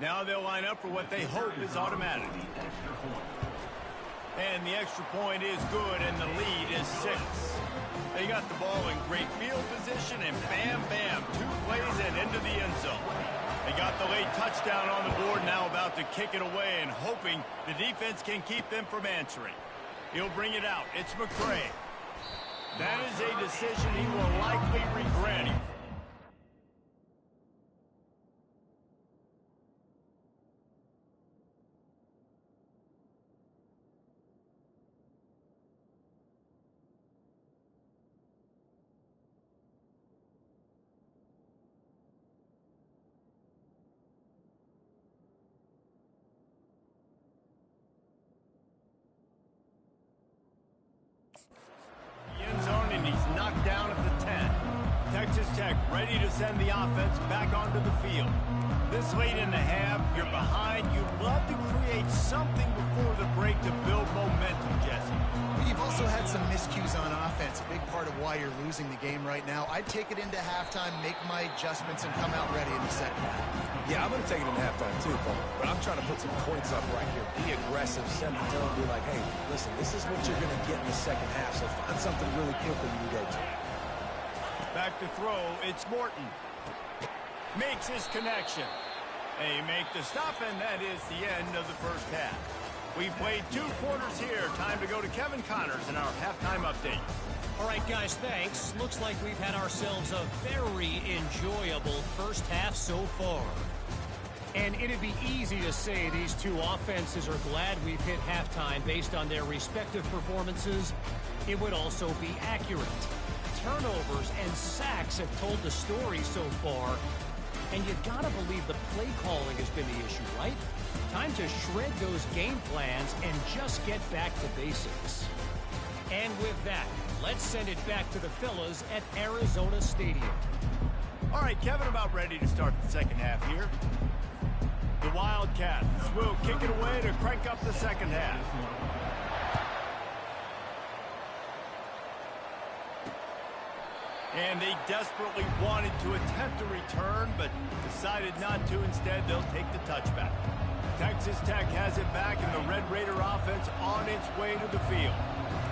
Now they'll line up for what they hope is automatic. And the extra point is good, and the lead is 6. They got the ball in great field position, and bam, bam, 2 plays and into the end zone. They got the late touchdown on the board, now about to kick it away and hoping the defense can keep them from answering. He'll bring it out. It's McCray. That is a decision he will likely regret. And he's knocked down at the 10. Texas Tech ready to send the offense back onto the field. This late in the half, you're behind. You'd love to create something before the break to build momentum, Jesse. You've also had some miscues on offense, a big part of why you're losing the game right now. I'd take it into halftime, make my adjustments, and come out ready in the second half. Yeah, I'm going to take it into halftime too, Paul. But I'm trying to put some points up right here. Be aggressive, set the tone, be like, hey, listen, this is what you're going to get in the second half, so find something really quick when you go to. Back to throw, it's Morton. Makes his connection. They make the stop, and that is the end of the first half. We've played 2 quarters here. Time to go to Kevin Connors in our halftime update. All right, guys, thanks. Looks like we've had ourselves a very enjoyable first half so far. And it'd be easy to say these 2 offenses are glad we've hit halftime based on their respective performances. It would also be accurate. Turnovers and sacks have told the story so far. And you gotta believe the play calling has been the issue, right? Time to shred those game plans and just get back to basics. And with that, let's send it back to the fellas at Arizona Stadium. All right, Kevin, about ready to start the second half here. The Wildcats will kick it away to crank up the second half. And they desperately wanted to attempt a return, but decided not to. Instead, they'll take the touchback. Texas Tech has it back, and the Red Raider offense on its way to the field.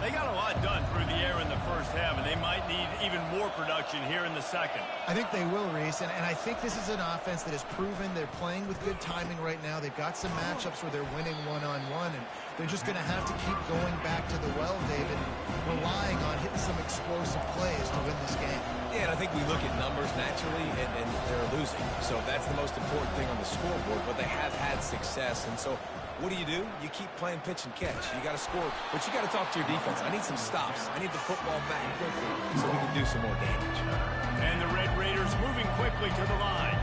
They got a lot done through the air in the first half, and they might need even more production here in the second. I think they will, Reese, and I think this is an offense that has proven they're playing with good timing right now. They've got some matchups where they're winning one-on-one, and they're just going to have to keep going back to the well, David, relying on hitting some explosive plays to win this game. Yeah, and I think we look at numbers naturally, and they're losing. So that's the most important thing on the scoreboard, but they have had success, and so what do? You keep playing pitch and catch. You got to score, but you got to talk to your defense. I need some stops. I need the football back quickly so we can do some more damage. And the Red Raiders moving quickly to the line.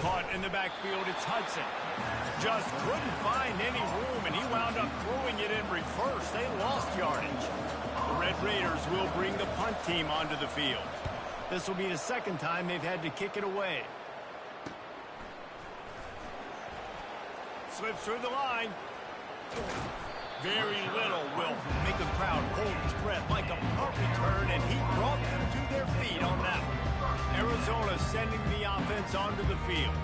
Caught in the backfield, it's Hudson. Just couldn't find any room, and he wound up throwing it in reverse. They lost yardage. The Red Raiders will bring the punt team onto the field. This will be the second time they've had to kick it away. Slips through the line. Very little will make a crowd hold its breath like a punt return, and he brought them to their feet on that one. Arizona sending the offense onto the field.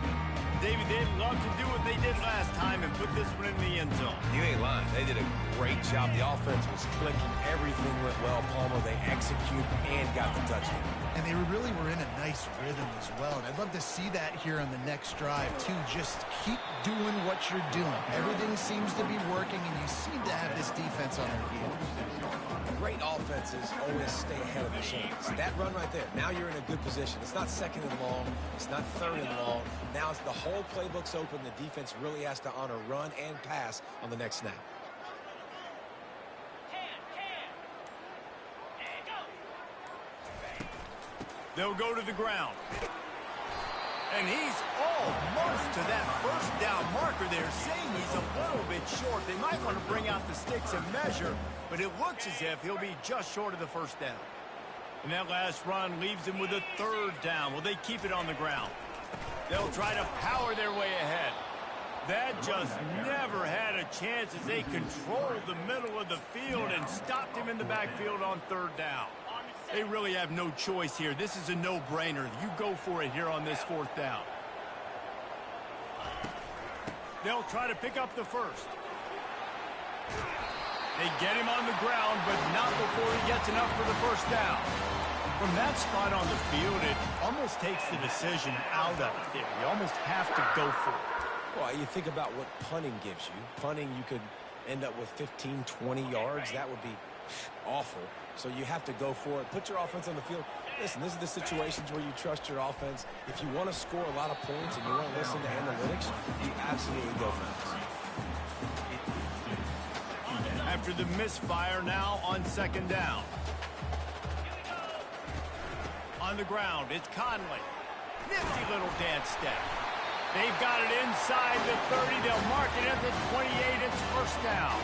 David, they'd love to do what they did last time and put this one in the end zone. You ain't lying. They did a great job. The offense was clicking. Everything went well, Palmer. They executed and got the touchdown. And they really were in a nice rhythm as well. And I'd love to see that here on the next drive, too. Just keep doing what you're doing. Everything seems to be working, and you seem to have this defense on their heels. Great offenses always stay ahead of the chains. That run right there, now you're in a good position. It's not second and long. It's not third and long. Now it's the whole playbook's open. The defense really has to honor run and pass on the next snap. They'll go to the ground. And he's almost to that first down marker there, saying he's a little bit short. They might want to bring out the sticks and measure, but it looks as if he'll be just short of the first down. And that last run leaves him with a third down. Will they keep it on the ground? They'll try to power their way ahead. That just never had a chance as they controlled the middle of the field and stopped him in the backfield on third down. They really have no choice here. This is a no-brainer. You go for it here on this fourth down. They'll try to pick up the first. They get him on the ground, but not before he gets enough for the first down. From that spot on the field, it almost takes the decision out of it there. You almost have to go for it. Well, you think about what punting gives you. Punting, you could end up with 15, 20 yards. That would be awful. So you have to go for it. Put your offense on the field. Listen, this is the situations where you trust your offense. If you want to score a lot of points and you want to listen to analytics, you absolutely go for this. After the misfire, now on second down. On the ground, it's Conley. Nifty little dance step. They've got it inside the 30. They'll mark it at the 28. It's first down.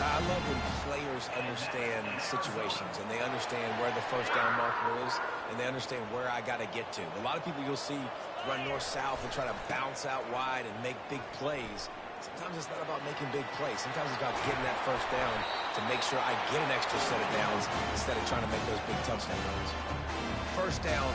I love when players understand situations and they understand where the first down marker is and they understand where I got to get to. A lot of people you'll see run north-south and try to bounce out wide and make big plays. Sometimes it's not about making big plays. Sometimes it's about getting that first down to make sure I get an extra set of downs instead of trying to make those big touchdown runs. First down,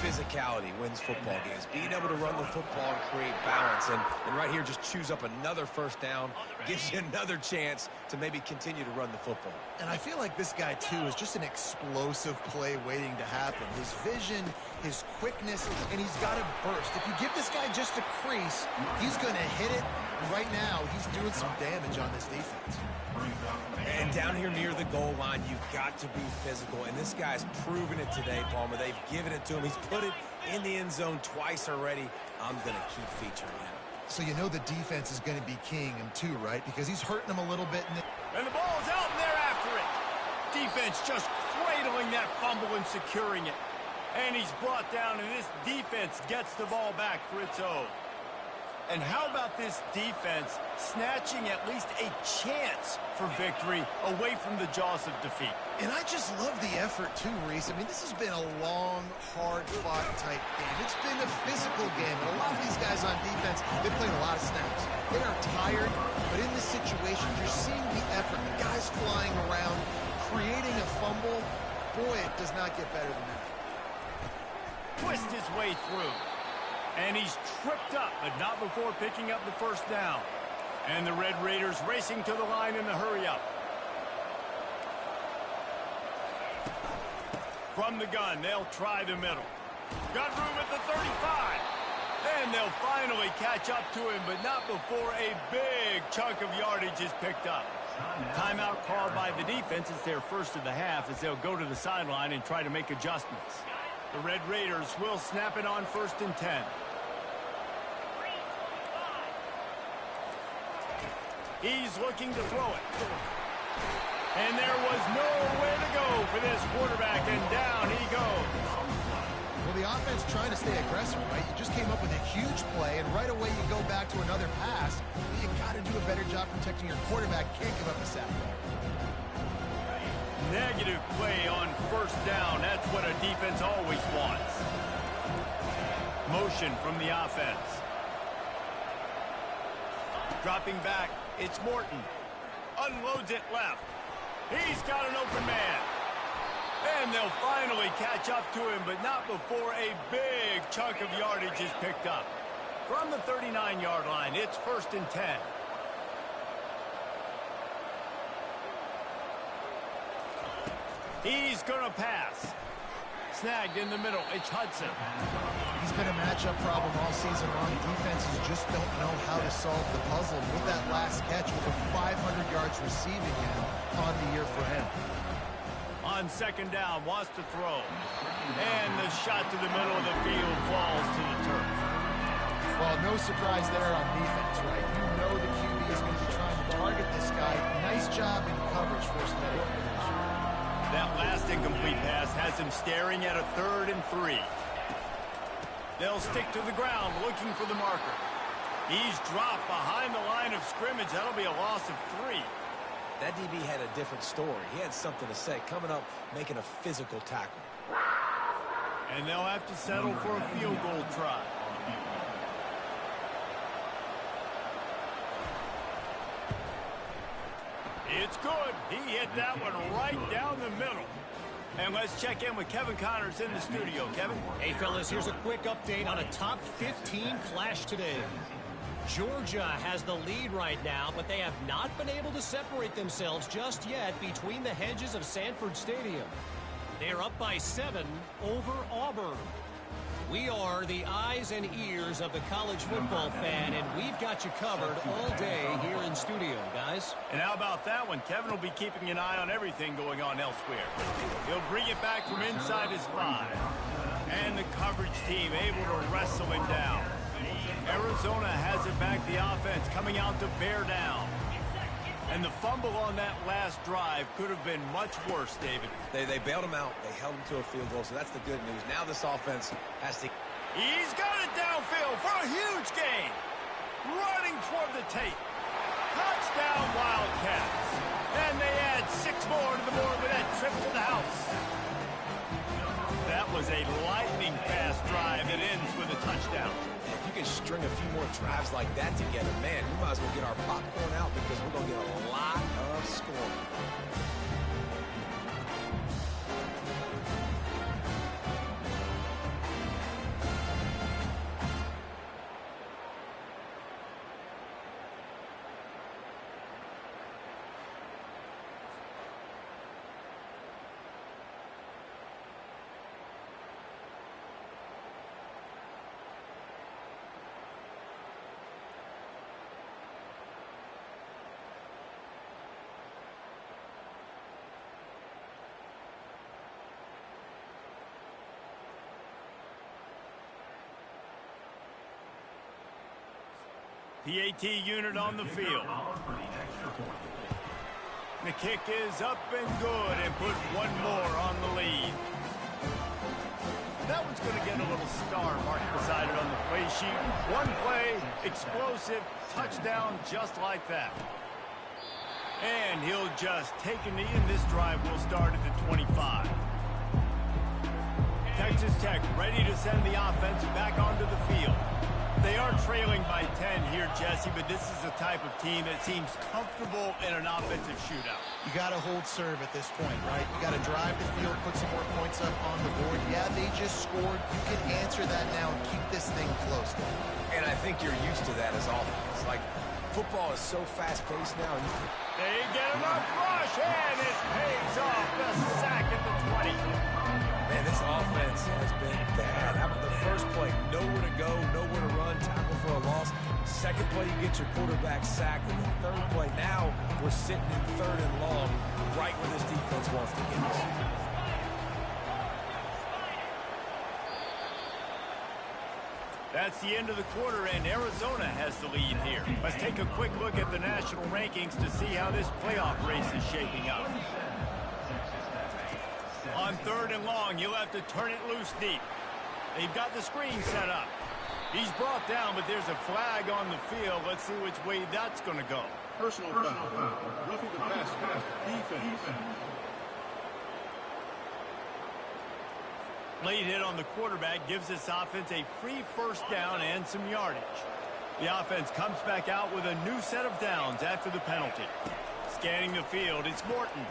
physicality wins football games. Being able to run the football and create balance. And right here, just choose up another first down, gives you another chance to maybe continue to run the football. And I feel like this guy, too, is just an explosive play waiting to happen. His vision, his quickness, and he's got a burst. If you give this guy just a crease, he's going to hit it. And right now, he's doing some damage on this defense. And down here near the goal line, you've got to be physical. And this guy's proven it today, Palmer. They've given it to him. He's put it in the end zone twice already. I'm going to keep featuring him. So you know the defense is going to be keying him too, right? Because he's hurting him a little bit. And the ball's out, and they're after it. Defense just cradling that fumble and securing it. And he's brought down, and this defense gets the ball back for its own. And how about this defense snatching at least a chance for victory away from the jaws of defeat? And I just love the effort, too, Reese. I mean, this has been a long, hard-fought type game. It's been a physical game. And a lot of these guys on defense, they've played a lot of snaps. They are tired, but in this situation, you're seeing the effort. The guys flying around, creating a fumble. Boy, it does not get better than that. Twist his way through. And he's tripped up, but not before picking up the first down. And the Red Raiders racing to the line in the hurry-up. From the gun, they'll try the middle. Got room at the 35. And they'll finally catch up to him, but not before a big chunk of yardage is picked up. Timeout called by the defense. It's their first of the half as they'll go to the sideline and try to make adjustments. The Red Raiders will snap it on 1st and 10. He's looking to throw it. And there was nowhere to go for this quarterback, and down he goes. Well, the offense trying to stay aggressive, right? You just came up with a huge play, and right away you go back to another pass. You got to do a better job protecting your quarterback. Can't give up a sack. Negative play on 1st down. That's what a defense always wants. Motion from the offense. Dropping back, it's Morton. Unloads it left. He's got an open man. And they'll finally catch up to him, but not before a big chunk of yardage is picked up. From the 39-yard line, it's 1st and 10. He's going to pass. Snagged in the middle. It's Hudson. He's been a matchup problem all season long. Defenses just don't know how to solve the puzzle. With that last catch, over 500 yards receiving him on the year for him. On 2nd down, wants to throw. And the shot to the middle of the field falls to the turf. Well, no surprise there on defense, right? You know the QB is going to be trying to target this guy. Nice job in coverage forcing that open. That last incomplete pass has him staring at a 3rd and 3. They'll stick to the ground looking for the marker. He's dropped behind the line of scrimmage. That'll be a loss of 3. That DB had a different story. He had something to say, coming up, making a physical tackle. And they'll have to settle for a field goal try. It's good. He hit that one right down the middle. And let's check in with Kevin Connors in the studio. Kevin? Hey, fellas, here's a quick update on a top 15 clash today. Georgia has the lead right now, but they have not been able to separate themselves just yet between the hedges of Sanford Stadium. They're up by 7 over Auburn. We are the eyes and ears of the college football fan, and we've got you covered all day here in studio, guys. And how about that one? Kevin will be keeping an eye on everything going on elsewhere. He'll bring it back from inside his 5. And the coverage team able to wrestle him down. Arizona has it back, the offense coming out to bear down. And the fumble on that last drive could have been much worse, David. They bailed him out. They held him to a field goal, so that's the good news. Now this offense has to... He's got it downfield for a huge gain. Running toward the tape. Touchdown, Wildcats. And they add 6 more to the board with that trip to the house. That was a lightning-fast drive that ends with a touchdown. If you can string a few more drives like that together, man, we might as well get our popcorn out because we're going to get a lot of scoring. PAT unit on the field. The kick is up and good and put one more on the lead. That one's going to get a little star marked beside it on the play sheet. One play, explosive, touchdown just like that. And he'll just take a knee, and this drive will start at the 25. Texas Tech ready to send the offense back onto the field. They are trailing by 10 here, Jesse, but this is the type of team that seems comfortable in an offensive shootout. You got to hold serve at this point, right? You got to drive the field, put some more points up on the board. Yeah, they just scored. You can answer that now and keep this thing close. And I think you're used to that as offense. Like, football is so fast-paced now. They get enough rush, and it pays off. The sack at the 20. Man, this offense has been bad. How about the first play? Nowhere to go, nowhere to run, tackle for a loss. Second play, you get your quarterback sacked. And the third play, now we're sitting in 3rd and long, right where this defense wants to get us. That's the end of the quarter, and Arizona has the lead here. Let's take a quick look at the national rankings to see how this playoff race is shaping up. On 3rd and long, you'll have to turn it loose deep. They've got the screen set up. He's brought down, but there's a flag on the field. Let's see which way that's going to go. Personal foul. Roughing the pass. Defense. Late hit on the quarterback gives this offense a free first down and some yardage. The offense comes back out with a new set of downs after the penalty. Scanning the field, it's Morton.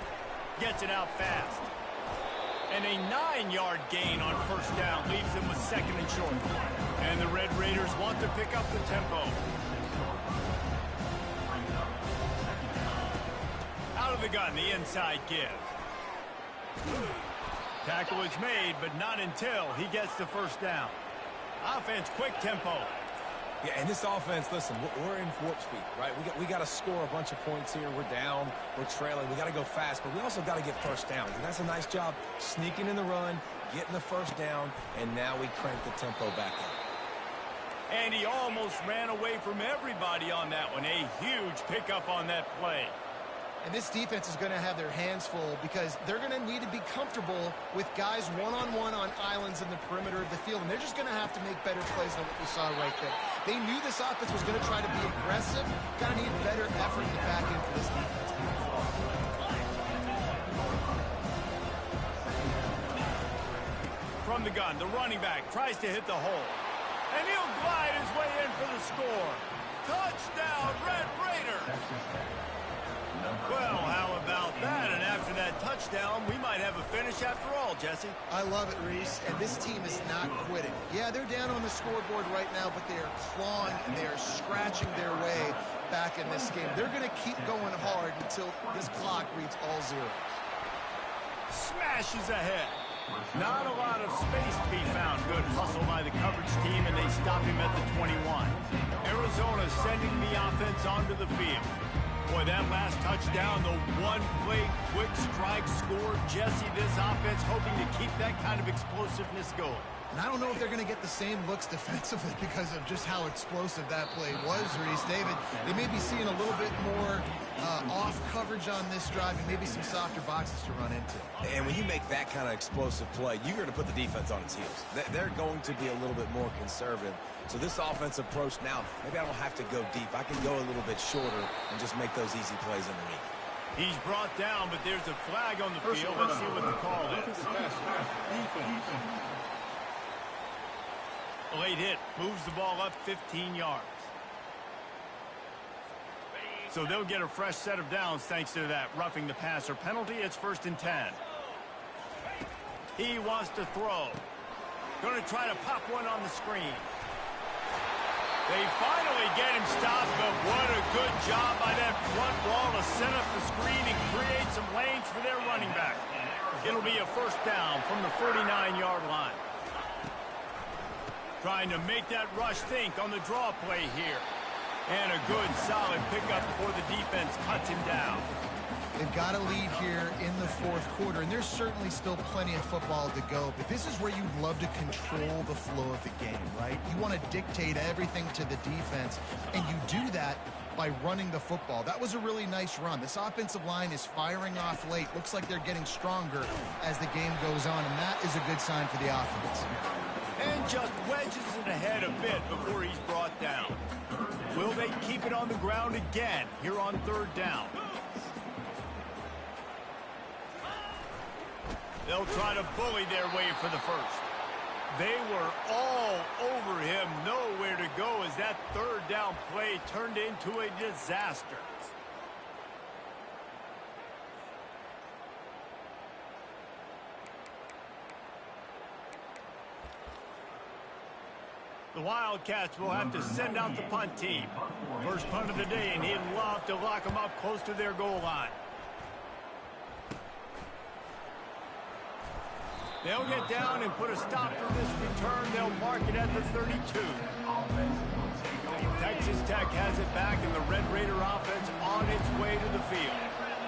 Gets it out fast. And a 9-yard gain on first down leaves them with 2nd and short. And the Red Raiders want to pick up the tempo. Out of the gun, the inside give. Tackle is made, but not until he gets the first down. Offense, quick tempo. Yeah, and this offense, listen, we're in warp speed, right? We got to score a bunch of points here. We're down. We're trailing. We got to go fast, but we also got to get first downs. And that's a nice job sneaking in the run, getting the first down, and now we crank the tempo back up. And he almost ran away from everybody on that one. A huge pickup on that play. And this defense is going to have their hands full because they're going to need to be comfortable with guys one-on-one on islands in the perimeter of the field. And they're just going to have to make better plays than what we saw right there. They knew this offense was going to try to be aggressive. Got to need better effort in the back end for this defense. From the gun, the running back tries to hit the hole. And he'll glide his way in for the score. Touchdown, Red Raiders! Well, how about that? And after that touchdown, we might have a finish after all, Jesse. I love it, Reese, and this team is not quitting. Yeah, they're down on the scoreboard right now, but they are clawing and they are scratching their way back in this game. They're going to keep going hard until this clock reads all zeros. Smashes ahead. Not a lot of space to be found. Good hustle by the coverage team, and they stop him at the 21. Arizona sending the offense onto the field. Boy, that last touchdown, the one-play quick strike score. Jesse, this offense hoping to keep that kind of explosiveness going. And I don't know if they're going to get the same looks defensively because of just how explosive that play was, Reese. David, they may be seeing a little bit more off coverage on this drive and maybe some softer boxes to run into. And when you make that kind of explosive play, you're going to put the defense on its heels. They're going to be a little bit more conservative. So this offensive approach now, maybe I don't have to go deep. I can go a little bit shorter and just make those easy plays underneath. He's brought down, but there's a flag on the field. Let's see what the call is. Late hit, moves the ball up 15 yards. So they'll get a fresh set of downs thanks to that roughing the passer penalty. It's 1st and 10. He wants to throw. Going to try to pop one on the screen. They finally get him stopped, but what a good job by that front wall to set up the screen and create some lanes for their running back. It'll be a 1st down from the 49-yard line. Trying to make that rush think on the draw play here. And a good, solid pickup before the defense cuts him down. They've got a lead here in the 4th quarter, and there's certainly still plenty of football to go, but this is where you'd love to control the flow of the game, right? You want to dictate everything to the defense, and you do that by running the football. That was a really nice run. This offensive line is firing off late. Looks like they're getting stronger as the game goes on, and that is a good sign for the offense. And just wedges it ahead a bit before he's brought down. Will they keep it on the ground again here on 3rd down? They'll try to bully their way for the 1st. They were all over him, nowhere to go as that 3rd down play turned into a disaster. The Wildcats will have to send out the punt team. First punt of the day, and he'd love to lock them up close to their goal line. They'll get down and put a stop to this return. They'll mark it at the 32. Texas Tech has it back, and the Red Raider offense on its way to the field.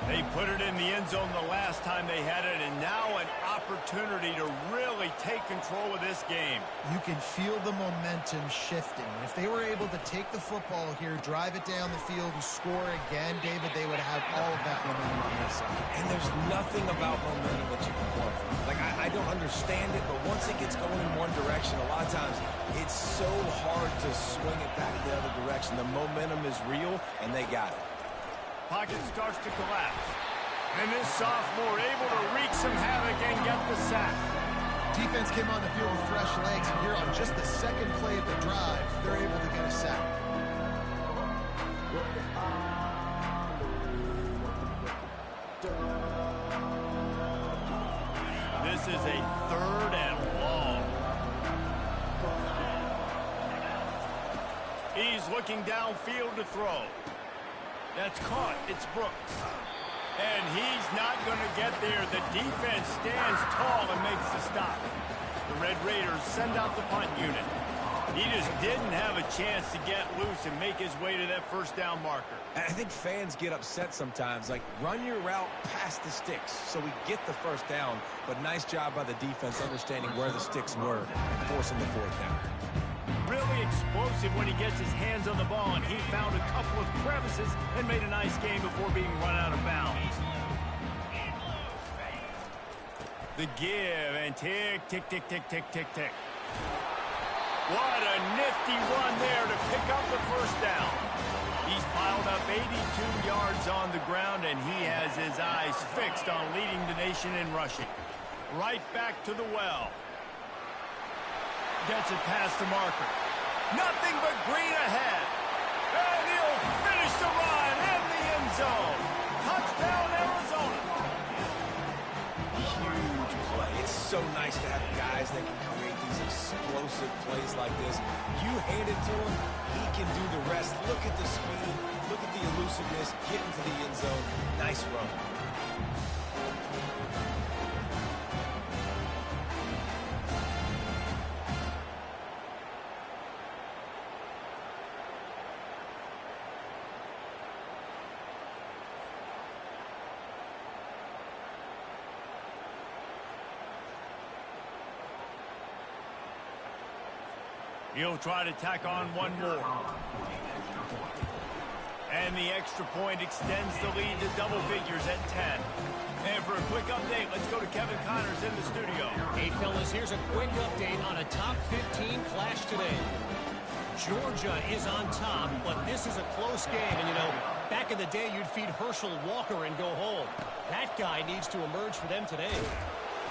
They put it in the end zone the last time they had it, and now an opportunity to really take control of this game. You can feel the momentum shifting. If they were able to take the football here, drive it down the field, and score again, David, they would have all of that momentum on their side. And there's nothing about momentum that you can plug from. Like, I don't understand it, but once it gets going in one direction, a lot of times it's so hard to swing it back the other direction. The momentum is real, and they got it. Pocket starts to collapse. And this sophomore able to wreak some havoc and get the sack. Defense came on the field with fresh legs, and here on just the 2nd play of the drive, they're able to get a sack. This is a 3rd and long. He's looking downfield to throw. That's caught. It's Brooks. And he's not going to get there. The defense stands tall and makes the stop. The Red Raiders send out the punt unit. He just didn't have a chance to get loose and make his way to that 1st down marker. And I think fans get upset sometimes. Like, run your route past the sticks so we get the 1st down. But nice job by the defense understanding where the sticks were and forcing the 4th down. Really explosive when he gets his hands on the ball, and he found a couple of crevices and made a nice game before being run out of bounds. The give, and tick, tick, tick, tick, tick, tick, tick. What a nifty run there to pick up the 1st down. He's piled up 82 yards on the ground, and he has his eyes fixed on leading the nation in rushing. Right back to the well. Gets it past the marker. Nothing but green ahead. And he'll finish the run in the end zone. huge play. It's so nice to have guys that can create these explosive plays like this. You hand it to him, he can do the rest. Look at the speed. Look at the elusiveness. Get into the end zone. Nice run. He'll try to tack on one more. And the extra point extends the lead to double figures at 10. And for a quick update, let's go to Kevin Connors in the studio. Hey, fellas, here's a quick update on a top 15 clash today. Georgia is on top, but this is a close game. And, you know, back in the day, you'd feed Herschel Walker and go home. That guy needs to emerge for them today.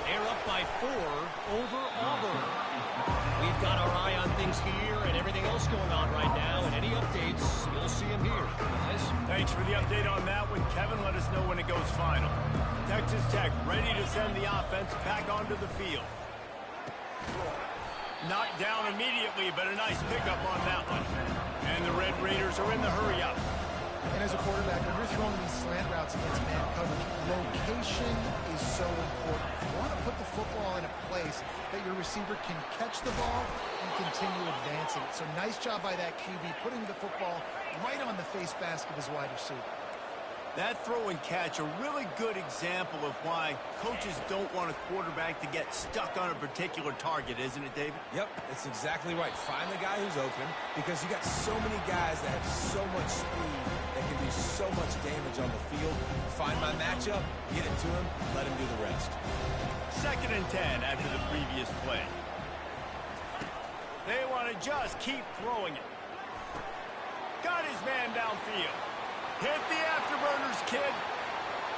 They're up by 4 over Auburn. We've got our eye on things here and everything else going on right now, and any updates, you'll see them here, guys. Thanks for the update on that one, Kevin. Let us know when it goes final. Texas Tech ready to send the offense back onto the field. Knocked down immediately, but a nice pickup on that one. And the Red Raiders are in the hurry-up. And as a quarterback, when you're throwing these slant routes against man coverage, location is so important. You want to put the football in a place that your receiver can catch the ball and continue advancing. So nice job by that QB, putting the football right on the face mask of his wide receiver. That throw and catch, a really good example of why coaches don't want a quarterback to get stuck on a particular target, isn't it, David? Yep, that's exactly right. Find the guy who's open because you got so many guys that have so much speed that can do so much damage on the field. Find my matchup, get it to him, let him do the rest. 2nd and 10 after the previous play. They want to just keep throwing it. Got his man downfield. Hit the afterburners, kid.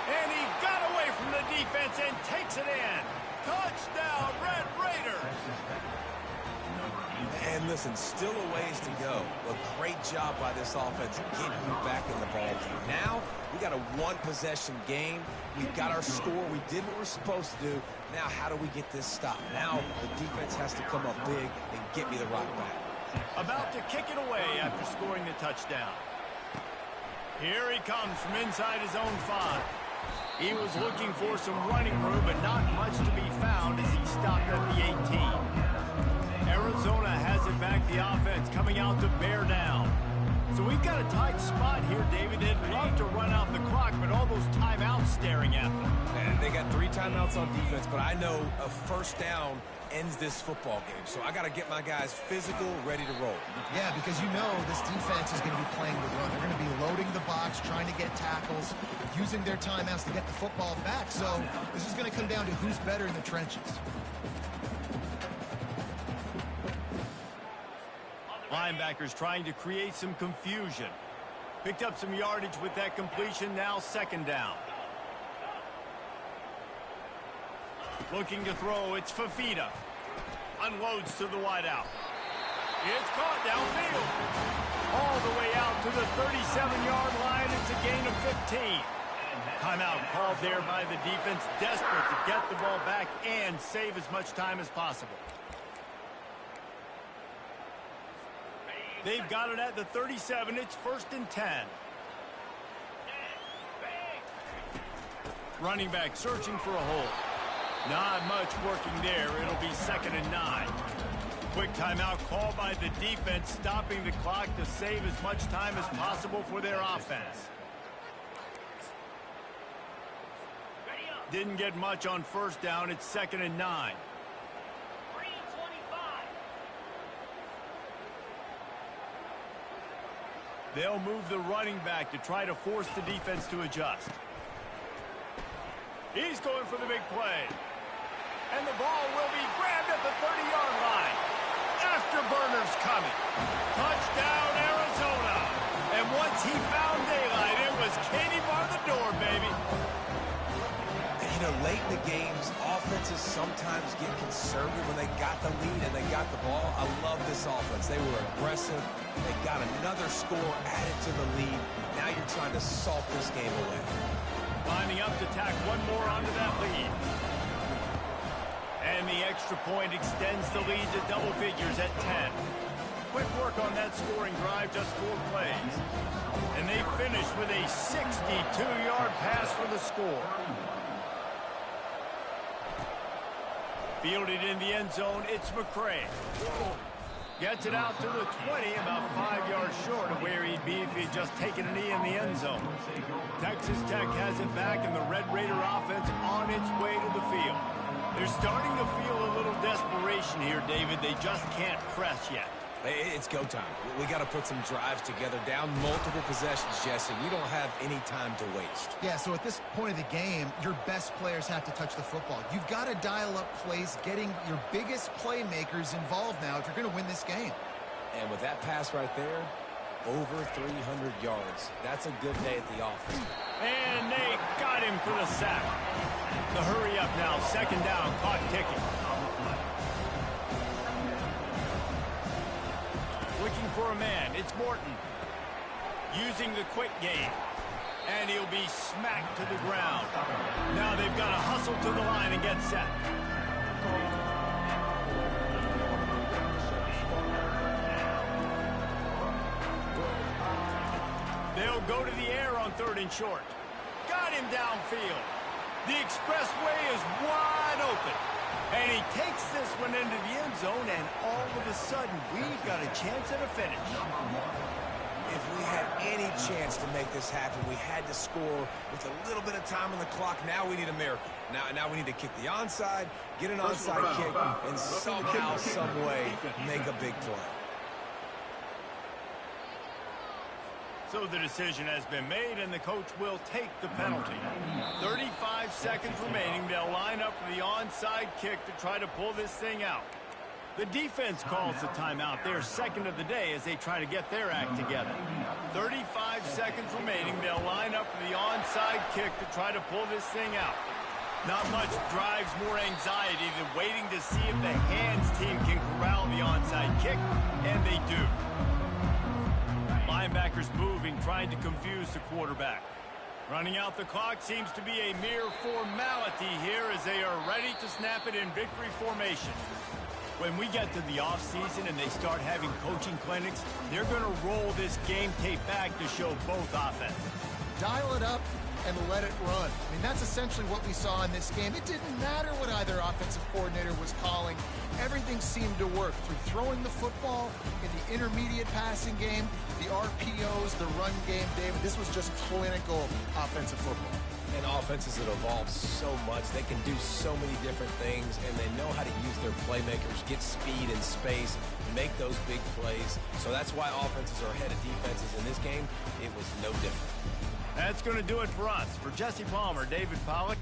And he got away from the defense and takes it in. Touchdown, Red Raiders. And listen, still a ways to go. A great job by this offense getting you back in the ball game. Now, we got a one-possession game. We've got our score. We did what we're supposed to do. Now, how do we get this stopped? Now, the defense has to come up big and get me the rock back. About to kick it away after scoring the touchdown. Here he comes from inside his own 5. He was looking for some running room, but not much to be found as he stopped at the 18. Arizona has it back, the offense coming out to bear down. So we've got a tight spot here, David. They'd love to run out the clock, but all those timeouts staring at them. And they got 3 timeouts on defense, but I know a first down ends this football game. So I got to get my guys physical, ready to roll. Yeah, because you know this defense is going to be playing the run. They're going to be loading the box, trying to get tackles, using their timeouts to get the football back. So this is going to come down to who's better in the trenches. Linebackers trying to create some confusion. Picked up some yardage with that completion, now 2nd down. Looking to throw, it's Fafita. Unloads to the wideout. It's caught downfield. All the way out to the 37-yard line. It's a gain of 15. Timeout called there by the defense, desperate to get the ball back and save as much time as possible. They've got it at the 37. It's 1st and 10. Running back searching for a hole. Not much working there. It'll be 2nd and 9. Quick timeout called by the defense, stopping the clock to save as much time as possible for their offense. Didn't get much on 1st down. It's 2nd and 9. They'll move the running back to try to force the defense to adjust. He's going for the big play. And the ball will be grabbed at the 30-yard line. Afterburners coming. Touchdown, Arizona. And once he found daylight, it was Katie bar the door, baby. You know, late in the games, offenses sometimes get conservative when they got the lead and they got the ball. I love this offense. They were aggressive. They got another score added to the lead. Now you're trying to salt this game away. Lining up to tack one more onto that lead. the extra point extends the lead to double figures at 10. Quick work on that scoring drive, just 4 plays. And they finish with a 62-yard pass for the score. Fielded in the end zone, it's McCray. Gets it out to the 20, about 5 yards short of where he'd be if he'd just taken a knee in the end zone. Texas Tech has it back, and the Red Raider offense on its way to the field. They're starting to feel a little desperation here, David. They just can't press yet. It's go time. We got to put some drives together, down multiple possessions, Jesse. We don't have any time to waste. Yeah, so at this point of the game, your best players have to touch the football. You've got to dial up plays, getting your biggest playmakers involved now if you're going to win this game. And with that pass right there, over 300 yards. That's a good day at the office. And they got him for the sack. The hurry up now, second down, clock ticking. Looking for a man, it's Morton. Using the quick game. And he'll be smacked to the ground. Now they've got to hustle to the line and get set. They'll go to the air on 3rd and short. Got him downfield. The expressway is wide open. And he takes this one into the end zone, and all of a sudden, we've got a chance at a finish. If we had any chance to make this happen, we had to score with a little bit of time on the clock. Now we need a miracle. Now we need to kick the onside, get an onside kick, and somehow, some way, make a big play. So the decision has been made, and the coach will take the penalty. 35 seconds remaining. They'll line up for the onside kick to try to pull this thing out. The defense calls the timeout, their second of the day, as they try to get their act together. 35 seconds remaining. They'll line up for the onside kick to try to pull this thing out. Not much drives more anxiety than waiting to see if the hands team can corral the onside kick, and they do. Linebackers moving, trying to confuse the quarterback. Running out the clock seems to be a mere formality here as they are ready to snap it in victory formation. When we get to the offseason and they start having coaching clinics, they're going to roll this game tape back to show both offenses. Dial it up and let it run. I mean, that's essentially what we saw in this game. It didn't matter what either offensive coordinator was calling. Everything seemed to work through throwing the football in the intermediate passing game, the RPOs, the run game, David. This was just clinical offensive football. And offenses that evolve so much, they can do so many different things, and they know how to use their playmakers, get speed and space, make those big plays. So that's why offenses are ahead of defenses. In this game, it was no different. That's going to do it for us. For Jesse Palmer, David Pollack,